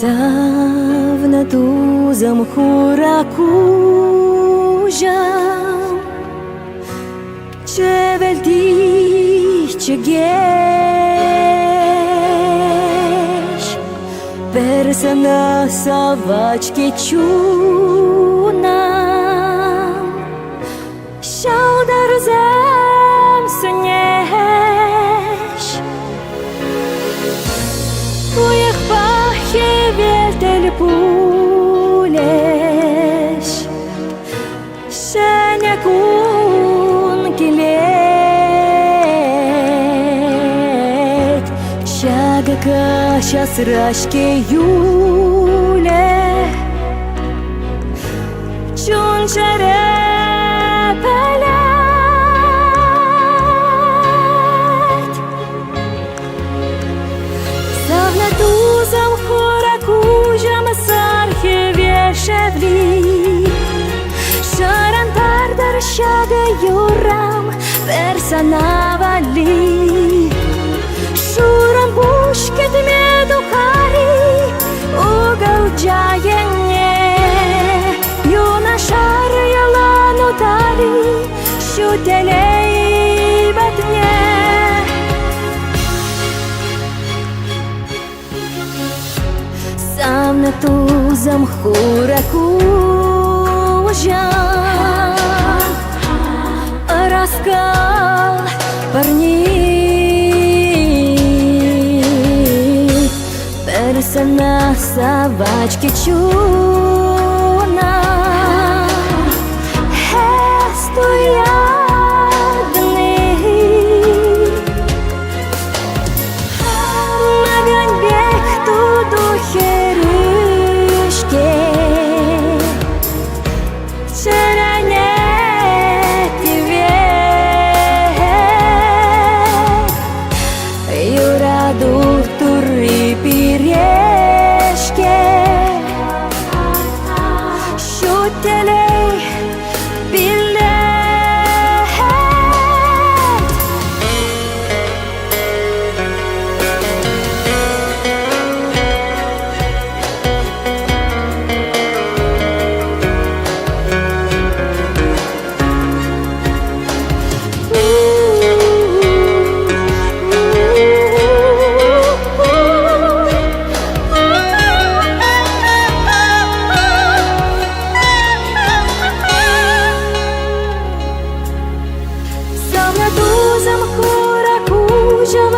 Savna tuzam hurakujam Ce veldi ce gesh Persana savachke chunam Shaudar zem sunyesh Uyak pahe veltel pulesh Shanakun kilet Shagaka shasrashke yule Chunchare palet Savna tuzam hurakujam sarhe vieshevli Sharan pardar shaga yuram persanavali Shuram pushket medukari ugal jayenye Yuna shar yalanu tali shutelei batne Savna tuzam hurakujam Раскал парни Персона собачки чуна Стоядный Магань бег туду херышке Savna tuzam hurakujam